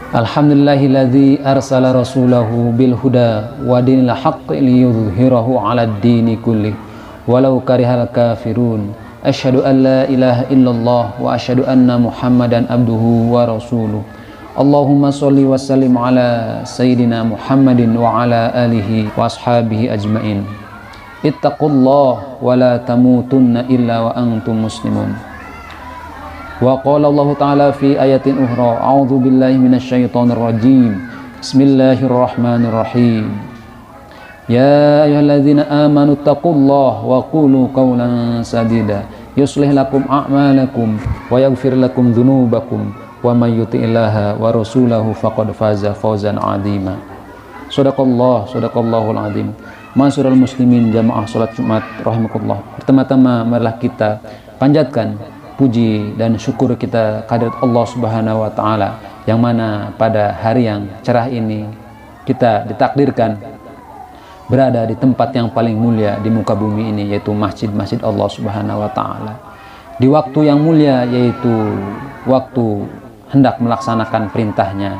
Alhamdulillahilladzi arsala rasulahu bil huda wa dinil haqqi liyudhhirahu 'alad dini kullih walau karihal kafirun. Asyhadu an la ilaha illallah wa asyhadu anna Muhammadan abduhu wa rasuluh. Allahumma sholli wa sallim ala sayyidina Muhammadin wa ala alihi wa ashabihi ajmain. Ittaqullah wa la tamutunna illa wa antum muslimun. Wa qala Allah Ta'ala fi ayatin ukhra, a'udzu billahi minasyaitonir rajim. Bismillahirrahmanirrahim. Ya ayyuhalladzina amanu taqullaha wa qulu qawlan sadida yuslih lakum a'malakum wa yaghfir lakum dzunubakum wa may yuti'illaha wa rasulahu faqad faza fawzan 'azima. Shadaqallahul 'azim. Ma'asyiral muslimin jamaah salat Jumat rahimakumullah. Pertama-tama marilah kita panjatkan puji dan syukur kita kehadirat Allah Subhanahu wa Ta'ala, yang mana pada hari yang cerah ini kita ditakdirkan berada di tempat yang paling mulia di muka bumi ini, yaitu masjid-masjid Allah Subhanahu wa Ta'ala, di waktu yang mulia, yaitu waktu hendak melaksanakan perintahnya,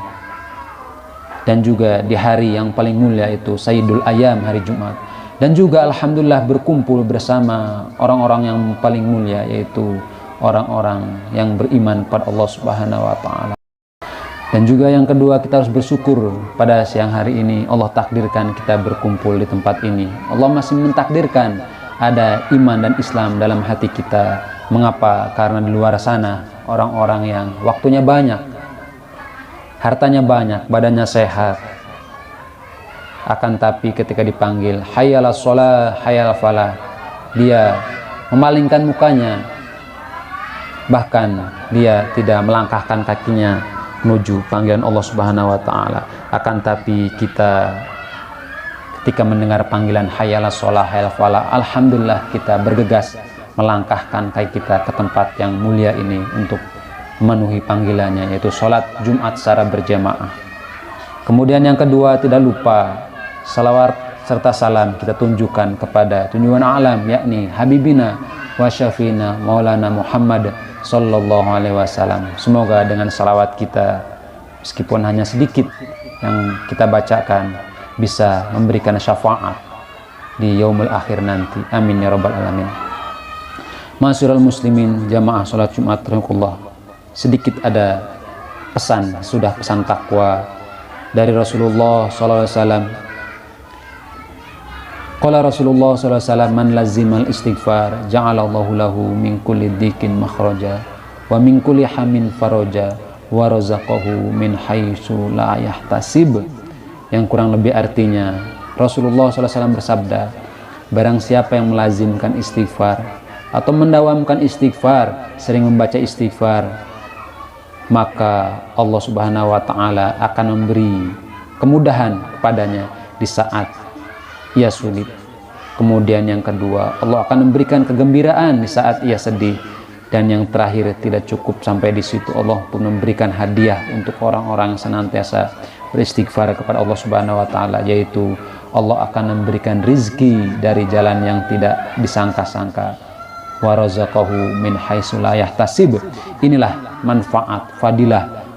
dan juga di hari yang paling mulia, yaitu Sayyidul Ayyam, hari Jumat, dan juga alhamdulillah berkumpul bersama orang-orang yang paling mulia, yaitu orang-orang yang beriman pada Allah Subhanahu wa Ta'ala. Dan juga yang kedua, kita harus bersyukur pada siang hari ini Allah takdirkan kita berkumpul di tempat ini. Allah masih mentakdirkan ada iman dan Islam dalam hati kita. Mengapa? Karena di luar sana orang-orang yang waktunya banyak, hartanya banyak, badannya sehat, akan tapi ketika dipanggil hayya 'alas shalah, hayya 'alal falah, dia memalingkan mukanya, bahkan dia tidak melangkahkan kakinya menuju panggilan Allah Subhanahu wa Ta'ala. Akan tapi kita ketika mendengar panggilan hayya 'alas shalah, hayya 'alal falah, alhamdulillah kita bergegas melangkahkan kaki kita ke tempat yang mulia ini untuk memenuhi panggilannya, yaitu sholat Jumat secara berjamaah. Kemudian yang kedua, tidak lupa salawat serta salam kita tunjukkan kepada junjungan alam, yakni Habibina wa Syafina Maulana Muhammad Sallallahu Alaihi Wasallam. Semoga dengan salawat kita, meskipun hanya sedikit yang kita bacakan, bisa memberikan syafaat di yaumul akhir nanti. Amin ya rabbal alamin. Ma'asyiral muslimin jamaah salat Jumat rahimakumullah. Sedikit ada pesan, sudah pesan takwa dari Rasulullah sallallahu alaihi wasallam. Qala Rasulullah sallallahu alaihi wasallam, man lazimal istighfar ja'alallahu lahu min kulli dhikin makhraja wa min kulli hamin faraja wa razaqahu min haitsu la yahtasib. Yang kurang lebih artinya, Rasulullah sallallahu alaihi wasallam bersabda, barang siapa yang melazimkan istighfar atau mendawamkan istighfar, sering membaca istighfar, maka Allah Subhanahu wa Ta'ala akan memberi kemudahan kepadanya di saat ia sulit. Kemudian yang kedua, Allah akan memberikan kegembiraan di saat ia sedih. Dan yang terakhir, tidak cukup sampai di situ, Allah pun memberikan hadiah untuk orang-orang yang senantiasa beristighfar kepada Allah Subhanahu wa Ta'ala, yaitu Allah akan memberikan rizki dari jalan yang tidak disangka-sangka. Wa razaqahu min haitsu la yahtasib. Inilah manfaat, fadilah,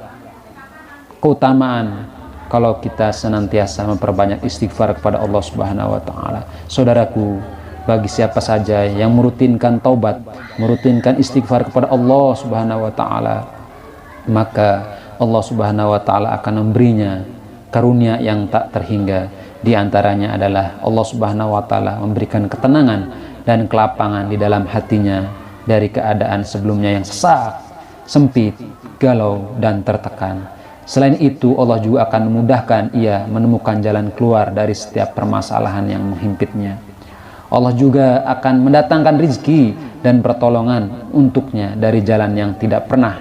keutamaan kalau kita senantiasa memperbanyak istighfar kepada Allah Subhanahu wa Ta'ala. Saudaraku, bagi siapa saja yang merutinkan taubat, merutinkan istighfar kepada Allah Subhanahu wa Ta'ala, maka Allah Subhanahu wa Ta'ala akan memberinya karunia yang tak terhingga. Di antaranya adalah Allah Subhanahu wa Ta'ala memberikan ketenangan dan kelapangan di dalam hatinya dari keadaan sebelumnya yang sesak, sempit, galau, dan tertekan. Selain itu, Allah juga akan memudahkan ia menemukan jalan keluar dari setiap permasalahan yang menghimpitnya. Allah juga akan mendatangkan rizki dan pertolongan untuknya dari jalan yang tidak pernah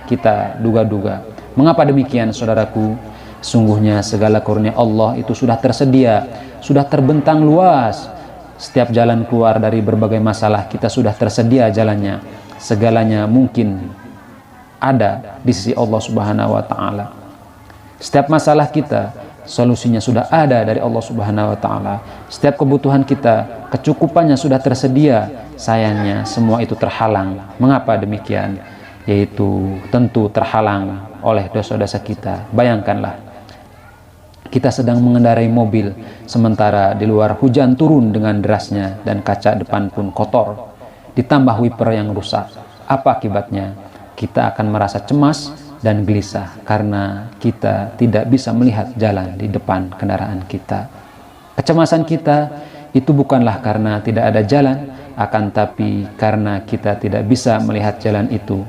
kita duga-duga. Mengapa demikian, saudaraku? Sungguhnya segala karunia Allah itu sudah tersedia, sudah terbentang luas. Setiap jalan keluar dari berbagai masalah kita sudah tersedia jalannya. Segalanya mungkin ada di sisi Allah Subhanahu wa Ta'ala. Setiap masalah kita, solusinya sudah ada dari Allah Subhanahu wa Ta'ala. Setiap kebutuhan kita, kecukupannya sudah tersedia. Sayangnya semua itu terhalang. Mengapa demikian? yaitu tentu terhalang oleh dosa-dosa kita. Bayangkanlah, kita sedang mengendarai mobil, sementara di luar hujan turun dengan derasnya dan kaca depan pun kotor, ditambah wiper yang rusak. Apa akibatnya? Kita akan merasa cemas dan gelisah karena kita tidak bisa melihat jalan di depan kendaraan kita. Kecemasan kita itu bukanlah karena tidak ada jalan, akan tapi karena kita tidak bisa melihat jalan itu.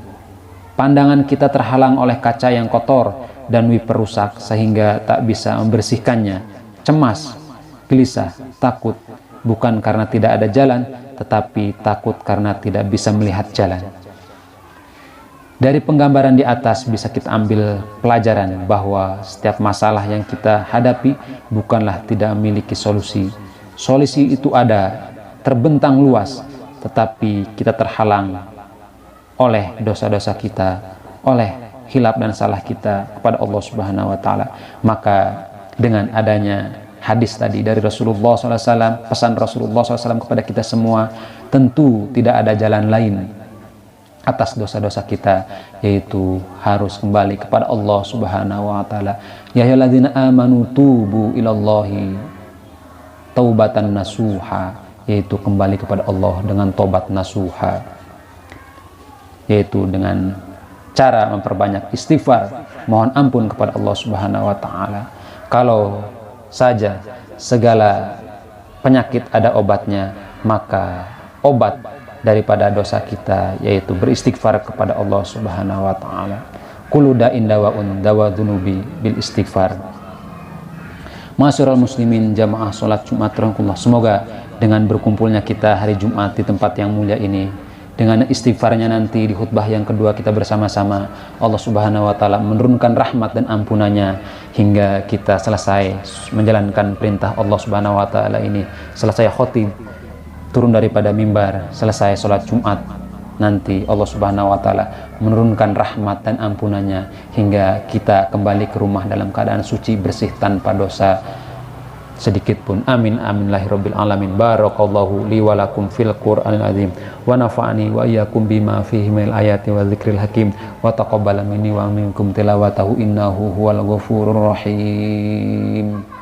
Pandangan kita terhalang oleh kaca yang kotor dan wiper rusak sehingga tak bisa membersihkannya. Cemas, gelisah, takut, bukan karena tidak ada jalan, tetapi takut karena tidak bisa melihat jalan. Dari penggambaran di atas bisa kita ambil pelajaran bahwa setiap masalah yang kita hadapi bukanlah tidak memiliki solusi. Solusi itu ada, terbentang luas, tetapi kita terhalang oleh dosa-dosa kita, oleh hilaf dan salah kita kepada Allah Subhanahu wa Ta'ala. Maka dengan adanya hadis tadi dari Rasulullah SAW, pesan Rasulullah SAW kepada kita semua, tentu tidak ada jalan lain atas dosa-dosa kita, yaitu harus kembali kepada Allah Subhanahu wa Ta'ala. Ya ayyuhalladzina amanu tubu ilallahi taubatan nasuha, yaitu kembali kepada Allah dengan tobat nasuha, yaitu dengan cara memperbanyak istighfar, mohon ampun kepada Allah Subhanahu wa Ta'ala. Kalau saja segala penyakit ada obatnya, maka obat daripada dosa kita yaitu beristighfar kepada Allah Subhanahu wa Ta'ala. Kullu da'in dawa'un dawa dzunubi bil istighfar. Ma'asyiral muslimin jamaah salat Jumat rahmatullah. Semoga dengan berkumpulnya kita hari Jumat di tempat yang mulia ini, dengan istighfarnya nanti di khutbah yang kedua kita bersama-sama, Allah Subhanahu wa Ta'ala menurunkan rahmat dan ampunannya hingga kita selesai menjalankan perintah Allah Subhanahu wa Ta'ala ini, selesai khotib, turun daripada mimbar, selesai sholat Jumat, nanti Allah Subhanahu wa Ta'ala menurunkan rahmat dan ampunannya hingga kita kembali ke rumah dalam keadaan suci, bersih, tanpa dosa sedikit pun. Amin amin lahirabbil alamin. Barakallahu li wa lakum fil Qur'anil azim wa nafa'ani wa iyyakum bima fihi minal ayati wa dzikril hakim wa taqabbala minni wa minkum tilawatahu innahu huwal ghafurur rahim.